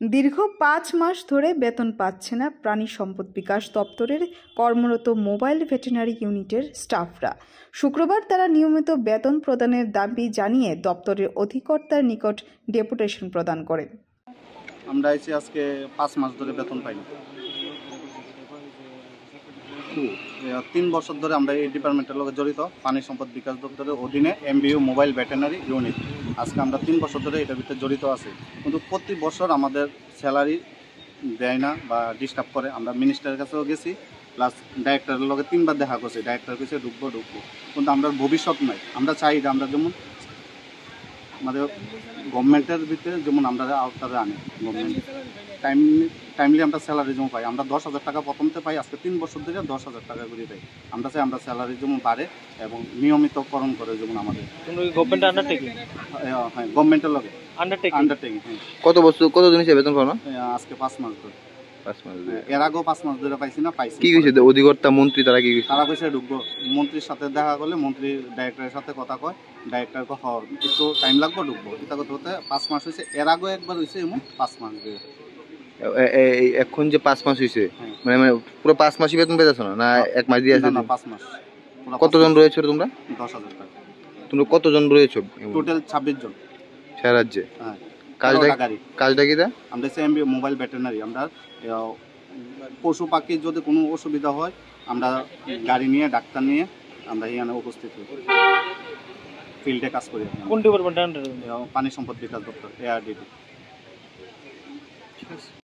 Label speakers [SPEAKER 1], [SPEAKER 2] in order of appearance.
[SPEAKER 1] দীর্ঘ ৫ মাস ধরে বেতন পাচ্ছে না প্রাণী সম্পদ বিকাশ দপ্তরের কর্মরত মোবাইল ভেটেরিনারি ইউনিটের স্টাফরা। শুক্রবার তারা নিয়মিত বেতন প্রদানের দাবি জানিয়ে দপ্তরের অধিকর্তার নিকট ডেপুটেশন প্রদান করেন।
[SPEAKER 2] আমরা আজকে ৫ মাস ধরে বেতন পাইনি। ৩ বছর ধরে আমরা এই ডিপার্টমেন্টের লগে জড়িত, পানি সম্পদ বিকাশ দপ্তরের অধীনে এমবিইউ মোবাইল ভেটেরিনারি ইউনিট। আজকে আমরা ৩ বছর ধরে এটার ভিতরে জড়িত আছি, কিন্তু প্রতি বছর আমাদের স্যালারি দেয় না বা ডিস্টার্ব করে। আমরা মিনিস্টারের কাছেও গেছি, প্লাস ডাইরেক্টরের লগে 3 বার দেখা করছি। ডাইরেক্টর কাছে ঢুকবো, কিন্তু আমরা ভবিষ্যৎ নাই। আমরা চাই যে আমরা যেমন আমাদের গভর্নমেন্টের ভিতরে যেমন আমরা আওতারে আনি, গভর্নমেন্ট টাইমলি আমরা স্যালারি যেমন পাই। আমরা 10,000 টাকা প্রথমতে পাই, আজকে 3 বছর ধরে 10,000 টাকা করে পাই। আমরা চাই আমরা স্যালারি যেমন বাড়ে এবং নিয়মিতকরণ করে যেমন আমাদের
[SPEAKER 3] গভর্নমেন্ট আন্ডারটেকিং।
[SPEAKER 2] হ্যাঁ, গভর্নমেন্টের লগে আন্ডারটেকিং।
[SPEAKER 3] কত দিন হিসেবে বেতন পাও না?
[SPEAKER 2] আজকে 5 মাস ধরে।
[SPEAKER 3] 5 মাস ধরে।
[SPEAKER 2] এর আগেও 5 মাস ধরে পাইছি না, পাইছি।
[SPEAKER 3] কি কইছে অধিকর্তা মন্ত্রী তারা কি কইছে?
[SPEAKER 2] তারা কইছে ঢুকবো। মন্ত্রীর সাথে দেখা করলে মন্ত্রী ডাইরেক্টরের সাথে কথা কয়, ডাইরেক্টর কয় একটু টাইম লাগবে, ঢুকবো। এটা করতে হতে 5 মাস হয়েছে। এর আগেও একবার হয়েছে এমন 5 মাস ধরে।
[SPEAKER 3] এখন যে 5 মাস হয়েছে, মানে পুরো 5 মাসই বেতন পেয়েছো না? না 1 মাস দিয়ে আছে?
[SPEAKER 2] না, 5 মাস।
[SPEAKER 3] কতজন রয়েছে তোমরা?
[SPEAKER 2] 10,000 টাকা।
[SPEAKER 3] তোমরা কতজন রয়েছো?
[SPEAKER 2] টোটাল 26 জন
[SPEAKER 3] সারা রাজ্যে।
[SPEAKER 2] হ্যাঁ।
[SPEAKER 3] কাজটা কি?
[SPEAKER 2] আমরা এমবি মোবাইল ভেটেরিনারি। আমরা পশু পাখির যদি কোনো অসুবিধা হয়, আমরা গাড়ি নিয়ে, ডাক্তার নিয়ে আমরা এখানে উপস্থিত হই, ফিল্ডে কাজ করি।
[SPEAKER 3] কোন ডিপার্টমেন্ট?
[SPEAKER 2] পানি সম্পদ বিকাশ দপ্তর, ARDD।